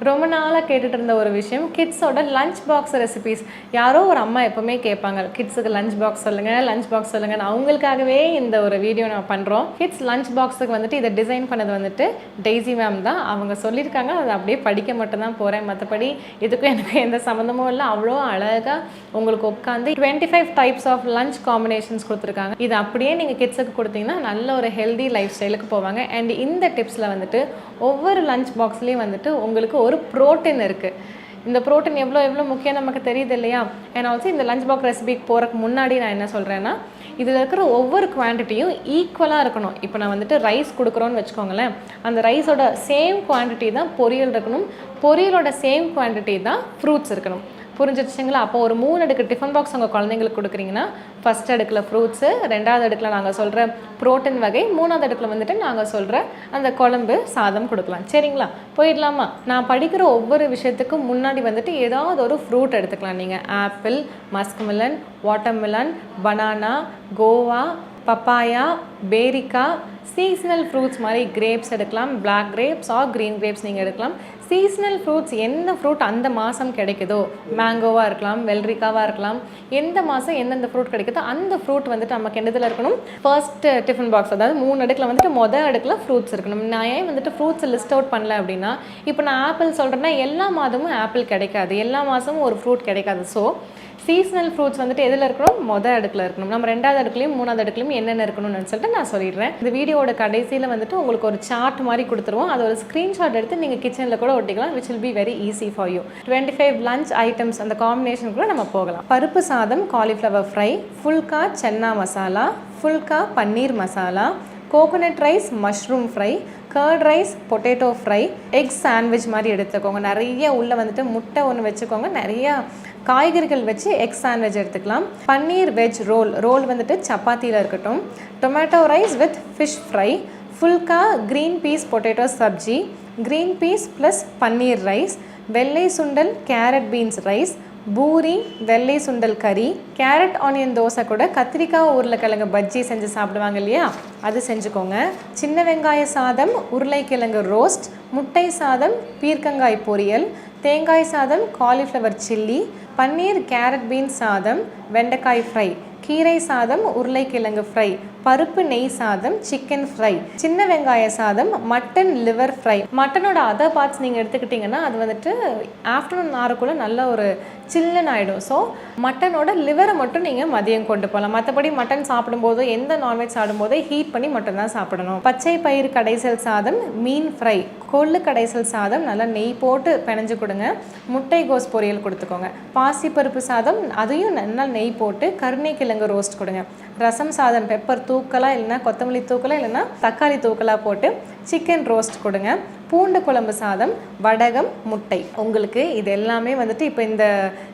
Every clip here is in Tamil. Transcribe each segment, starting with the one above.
ரொம்ப நாளாக கேட்டுட்டு இருந்த ஒரு விஷயம் கிட்ஸோட லஞ்ச் பாக்ஸ் ரெசிபீஸ். யாரோ ஒரு அம்மா எப்போவுமே கேட்பாங்க, கிட்ஸுக்கு லஞ்ச் பாக்ஸ் சொல்லுங்கள், லஞ்ச் பாக்ஸ் சொல்லுங்கள். அவங்களுக்காகவே இந்த ஒரு வீடியோ நான் பண்ணுறோம். கிட்ஸ் லஞ்ச் பாக்ஸுக்கு வந்துட்டு இதை டிசைன் பண்ணது வந்துட்டு டெய்ஸி மேம் தான். அவங்க சொல்லியிருக்காங்க, அதை அப்படியே படிக்க மட்டும்தான் போகிறேன். மற்றபடி இதுக்கும் எனக்கு எந்த சம்மந்தமும் இல்லை. அவ்வளோ அழகாக உங்களுக்கு உட்காந்து 25 டைப்ஸ் ஆஃப் லஞ்ச் காம்பினேஷன்ஸ் கொடுத்துருக்காங்க. இது அப்படியே நீங்கள் கிட்ஸுக்கு கொடுத்தீங்கன்னா நல்ல ஒரு ஹெல்தி லைஃப் ஸ்டைலுக்கு போவாங்க. அண்ட் இந்த டிப்ஸில் வந்துட்டு ஒவ்வொரு லஞ்ச் பாக்ஸ்லேயும் வந்துட்டு உங்களுக்கு ஒரு ப்ரோட்டீன் இருக்குது. இந்த ப்ரோட்டீன் எவ்வளோ முக்கியம் நமக்கு தெரியுது இல்லையா? அண்ட் ஆல்சோ இந்த லஞ்ச் பாக்ஸ் ரெசிபிக்கு போகிறக்கு முன்னாடி நான் என்ன சொல்கிறேன்னா, இதில் இருக்கிற ஒவ்வொரு குவான்டிட்டியும் ஈக்குவலாக இருக்கணும். இப்போ நான் வந்துட்டு ரைஸ் கொடுக்குறோன்னு வச்சுக்கோங்களேன், அந்த ரைஸோட சேம் குவான்டிட்டி தான் பொரியல் இருக்கணும், பொரியலோட சேம் குவான்டிட்டி தான் ஃப்ரூட்ஸ் இருக்கணும். புரிஞ்சிடுச்சுங்களா? அப்போ ஒரு 3 அடுக்கு டிஃபன் பாக்ஸ் உங்கள் குழந்தைங்களுக்கு கொடுக்குறீங்கன்னா, ஃபஸ்ட் அடுக்கில் ஃப்ரூட்ஸு, 2வது அடுக்கில் நாங்கள் சொல்கிற ப்ரோட்டீன் வகை, 3வது அடுக்கில் வந்துட்டு நாங்கள் சொல்கிற அந்த குழம்பு சாதம் கொடுக்கலாம். சரிங்களா? போயிடலாமா? நான் படிக்கிற ஒவ்வொரு விஷயத்துக்கும் முன்னாடி வந்துட்டு ஏதாவது ஒரு ஃப்ரூட் எடுத்துக்கலாம். நீங்கள் apple, muskmelon, watermelon, banana, guava, papaya, பேரிக்கா, சீசனல் ஃப்ரூட்ஸ் மாதிரி கிரேப்ஸ் எடுக்கலாம். Black grapes or green grapes நீங்கள் எடுக்கலாம். சீசனல் ஃப்ரூட்ஸ் எந்த ஃப்ரூட் அந்த மாதம் கிடைக்குதோ, மேங்கோவாக இருக்கலாம், வெள்ளரிக்காவாக இருக்கலாம், எந்த மாதம் எந்தெந்த ஃப்ரூட் கிடைக்குதோ அந்த ஃப்ரூட் வந்துட்டு நமக்கு என்னதில் இருக்கணும், ஃபர்ஸ்ட் டிஃபன் பாக்ஸ், அதாவது 3 அடுக்கில் வந்துட்டு மொதல் அடுக்கில் ஃப்ரூட்ஸ் இருக்கணும். நான் ஏன் வந்துட்டு ஃப்ரூட்ஸை லிஸ்ட் அவுட் பண்ணல அப்படின்னா, இப்போ நான் ஆப்பிள் சொல்கிறேன்னா எல்லா மாதமும் ஆப்பிள் கிடைக்காது, எல்லா மாதமும் ஒரு ஃப்ரூட் கிடைக்காது. ஸோ சீசனல் ஃப்ரூட்ஸ் வந்துட்டு எதில் இருக்கணும், மொதல் அடுக்கில் இருக்கணும். நம்ம 2வது அடுக்குலையும் 3வது அடுக்குலையும் என்னென்ன இருக்கணும்னு சொல்லிட்டு நான் சொல்லிடுறேன். இந்த வீடியோட கடைசியில் வந்துட்டு உங்களுக்கு ஒரு சார்ட் மாதிரி கொடுத்துருவோம். அது ஒரு ஸ்க்ரீன்ஷாட் எடுத்து நீங்கள் கிச்சனில் கூட ஒட்டிக்கலாம், which will be very easy for you. 25 lunch items அந்த காம்பினேஷன் கூட நம்ம போகலாம். பருப்பு சாதம், cauliflower fry, phulka chana masala, phulka paneer masala, coconut rice mushroom fry, curd rice potato fry, egg sandwich மாதிரி எடுத்துக்கோங்க. நிறைய உள்ளே வந்துட்டு முட்டை ஒன்று வச்சுக்கோங்க, நிறையா காய்கறிகள் வச்சு எக் சாண்ட்விச் எடுத்துக்கலாம். பன்னீர் வெஜ் ரோல் வந்துட்டு சப்பாத்தியில் இருக்கட்டும். Tomato rice with fish fry, phulka green peas potato sabzi, green peas plus paneer rice, வெள்ளை சுண்டல் கேரட் பீன்ஸ் ரைஸ், பூரி வெள்ளை சுண்டல் கறி, கேரட் ஆனியன் தோசை கூட கத்திரிக்காய் உருளைக்கிழங்கு பஜ்ஜி செஞ்சு சாப்பிடுவாங்க இல்லையா, அது செஞ்சுக்கோங்க. சின்ன வெங்காய சாதம், உருளைக்கிழங்கு ரோஸ்ட், முட்டை சாதம், பீர்க்கங்காய் பொரியல், தேங்காய் சாதம், காலிஃப்ளவர் சில்லி, பன்னீர் கேரட் பீன்ஸ் சாதம், வெண்டைக்காய் ஃப்ரை, கீரை சாதம், உருளைக்கிழங்கு ஃப்ரை, பருப்பு நெய் சாதம், சிக்கன் ஃப்ரை, சின்ன வெங்காய சாதம், மட்டன் லிவர் ஃப்ரை. மட்டனோட அதர் பார்ட்ஸ் நீங்கள் எடுத்துக்கிட்டிங்கன்னா அது வந்துட்டு ஆஃப்டர்நூன் ஆறக்குள்ளே நல்ல ஒரு சில்லுன்னு ஆகிடும். ஸோ மட்டனோட லிவரை மட்டும் நீங்கள் மதியம் கொண்டு போகலாம். மற்றபடி மட்டன் சாப்பிடும்போது எந்த நான்வெஜ் சாப்பிடும்போதே ஹீட் பண்ணி மட்டும் தான் சாப்பிடணும். பச்சை பயிறு கடைசல் சாதம், மீன் ஃப்ரை, கொள்ளு கடைசல் சாதம் நல்லா நெய் போட்டு பிணைஞ்சு கொடுங்க. முட்டை கோஸ் பொரியல் கொடுத்துக்கோங்க. பாசிப்பருப்பு சாதம், அதையும் நல்லா நெய் போட்டு கருணைக்கிழங்கு ரோஸ்ட் கொடுங்க. ரசம் சாதம் பெப்பர் தூக்கலாக இல்லைன்னா கொத்தமல்லி தூக்கலாக இல்லைன்னா தக்காளி தூக்கலாக போட்டு சிக்கன் ரோஸ்ட் கொடுங்க. பூண்டு குழம்பு சாதம், வடகம், முட்டை. உங்களுக்கு இது எல்லாமே வந்துட்டு இப்போ இந்த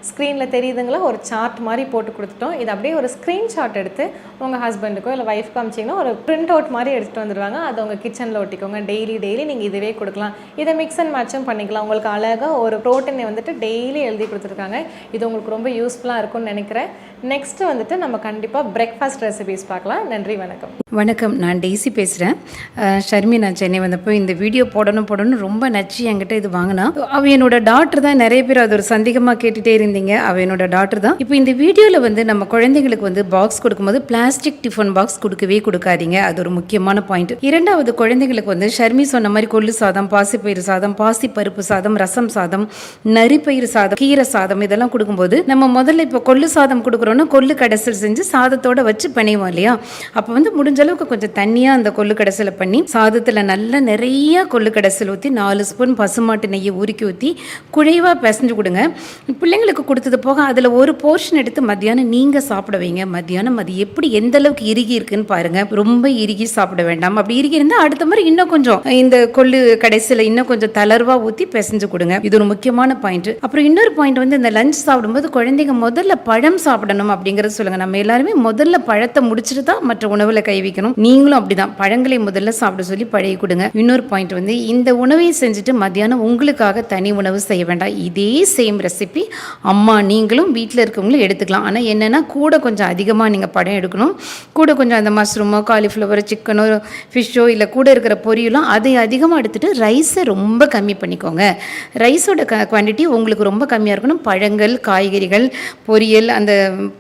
ஸ்க்ரீனில் தெரியுதுங்களா, ஒரு சார்ட் மாதிரி போட்டு கொடுத்துட்டோம். இது அப்படியே ஒரு ஸ்க்ரீன்ஷாட் எடுத்து உங்கள் ஹஸ்பண்டுக்கோ இல்லை ஒய்ஃப் காமிச்சிங்கன்னா ஒரு பிரிண்ட் அவுட் மாதிரி எடுத்துகிட்டு வந்துடுவாங்க. அதை உங்கள் கிச்சனில் ஒட்டிக்கோங்க. டெய்லி நீங்கள் இதுவே கொடுக்கலாம். இதை மிக்ஸ் அண்ட் மேட்சும் பண்ணிக்கலாம். உங்களுக்கு அழகாக ஒரு ப்ரோட்டீனை வந்துட்டு டெய்லி எழுதி கொடுத்துருக்காங்க. இது உங்களுக்கு ரொம்ப யூஸ்ஃபுல்லாக இருக்கும்னு நினைக்கிறேன். நெக்ஸ்ட்டு வந்துட்டு நம்ம கண்டிப்பாக பிரேக்ஃபாஸ்ட் ரெசிபிஸ் பார்க்கலாம். நன்றி, வணக்கம். வணக்கம், நான் டெய்ஸி பேசுகிறேன். ஷர்மி, நான் சென்னை வந்தப்போ இந்த வீடியோ போடணும் ரொம்ப நச்சு என்கிட்ட இது வாங்கினா. அவள் என்னோட டாக்டர் தான். நிறைய பேர் அது ஒரு சந்தேகமாக கேட்டுகிட்டே இருந்தீங்க. அவள் என்னோட டாக்டர் தான். இப்போ இந்த வீடியோவில் வந்து நம்ம குழந்தைங்களுக்கு வந்து பாக்ஸ் கொடுக்கும்போது பிளாஸ்டிக் டிஃபன் பாக்ஸ் கொடுக்கவே கொடுக்காதீங்க. அது ஒரு முக்கியமான பாயிண்ட். 2வது, குழந்தைங்களுக்கு வந்து ஷர்மி சொன்ன மாதிரி கொள்ளு சாதம், பாசிப்பயிறு சாதம், பாசி பருப்பு சாதம், ரசம் சாதம், நரிப்பயிறு சாதம், கீரை சாதம் இதெல்லாம் கொடுக்கும்போது நம்ம முதல்ல இப்போ கொள்ளு சாதம் கொடுக்குறோன்னா கொள்ளு கடைசல் செஞ்சு சாதத்தோட வச்சு பண்ணிவோம் இல்லையா? அப்போ வந்து முடிஞ்ச அளவுக்கு கொஞ்சம் தண்ணியாக அந்த கொள்ளு கடைசலை பண்ணி சாதத்தில் நல்லா நிறைய கொள்ளு கடைசல் ஊற்றி 4 ஸ்பூன் பசுமாட்டு நெய்யை உருக்கி ஊற்றி குழைவாக பிசைஞ்சு கொடுங்க. பிள்ளைங்களுக்கு கொடுத்தது போக அதில் ஒரு போர்ஷன் எடுத்து மத்தியானம் நீங்கள் சாப்பிட வைங்க. மத்தியானம் அது எப்படி எந்த அளவுக்கு இறுகி இருக்குன்னு பாருங்க. ரொம்ப இறுகி சாப்பிட வேண்டாம். அப்படி இறுகி இருந்தால் அடுத்த மாதிரி இன்னும் கொஞ்சம் இந்த கொள்ளு கடைசியில் இன்னும் கொஞ்சம் தளர்வாக ஊற்றி பிசைஞ்சு கொடுங்க. இது ஒரு முக்கியமான பாயிண்ட். அப்புறம் இன்னொரு பாயிண்ட் வந்து இந்த லஞ்ச் சாப்பிடும்போது குழந்தைங்க முதல்ல பழம் சாப்பிடணும் அப்படிங்கிறது சொல்லுங்க. நம்ம எல்லாருமே முதல்ல பழத்தை முடிச்சுட்டு தான் மற்ற உணவுல கை வைக்கணும். நீங்களும் அப்படிதான் பழங்களை முதல்ல சாப்பிட சொல்லி பழகி கொடுங்க. இன்னொரு பாயிண்ட் வந்து இந்த உணவை செஞ்சுட்டு மத்தியானம் உங்களுக்காக தனி உணவு செய்ய வேண்டாம். இதே சேம் ரெசிபி அம்மா நீங்களும் வீட்டில் இருக்கவங்களும் எடுத்துக்கலாம். ஆனால் என்னென்னா கூட கொஞ்சம் அதிகமாக நீங்கள் படம் எடுக்கணும். கூட கொஞ்சம் அந்த மஷ்ரூமோ காலிஃப்ளவரோ சிக்கனோ ஃபிஷ்ஷோ இல்லை கூட இருக்கிற பொரியலும் அதை அதிகமாக எடுத்துகிட்டு ரைஸை ரொம்ப கம்மி பண்ணிக்கோங்க. ரைஸோட குவான்டிட்டி உங்களுக்கு ரொம்ப கம்மியாக இருக்கணும். பழங்கள் காய்கறிகள் பொரியல் அந்த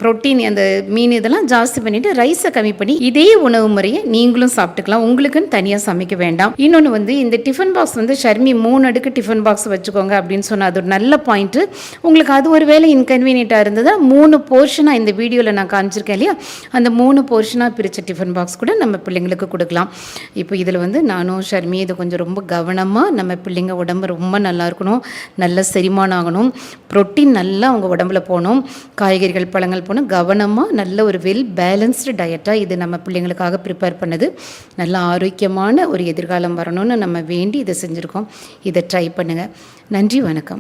ப்ரோட்டீன் அந்த மீன் இதெல்லாம் ஜாஸ்தி பண்ணிவிட்டு ரைஸை கம்மி பண்ணி இதே உணவு முறையை நீங்களும் சாப்பிட்டுக்கலாம். உங்களுக்குன்னு தனியாக சமைக்க வேண்டாம். இன்னொன்று வந்து இந்த டிஃபன் பாக்ஸ் வந்து ஷர்மி 3 அடுக்கு டிஃபன் பாக்ஸ் வச்சுக்கோங்க அப்படின்னு சொன்னால் அது ஒரு நல்ல பாயிண்ட்டு. உங்களுக்கு அது ஒரு வேளை இன்கன்வீனியண்ட்டாக இருந்ததா 3 போர்ஷனாக இந்த வீடியோவில் நான் காமிச்சிருக்கேன் இல்லையா, அந்த 3 போர்ஷனாக பிரித்த டிஃபன் பாக்ஸ் கூட நம்ம பிள்ளைங்களுக்கு கொடுக்கலாம். இப்போ இதில் வந்து நானும் ஷர்மி இது கொஞ்சம் ரொம்ப கவனமாக நம்ம பிள்ளைங்க உடம்பு ரொம்ப நல்லா இருக்கணும், நல்ல செரிமானம் ஆகணும், ப்ரோட்டீன் நல்லா அவங்க உடம்புல போகணும், காய்கறிகள் பழங்கள் போகணும், கவனமாக நல்ல ஒரு வெல் பேலன்ஸ்டு டயட்டாக இது நம்ம பிள்ளைங்களுக்காக ப்ரிப்பேர் பண்ணது. நல்ல ஆரோக்கியமான ஒரு எதிர்காலம் வரணும்னு நம்ம வேண்டி இதை செஞ்சுருக்கோம். இதை ட்ரை பண்ணுங்கள். நன்றி, வணக்கம்.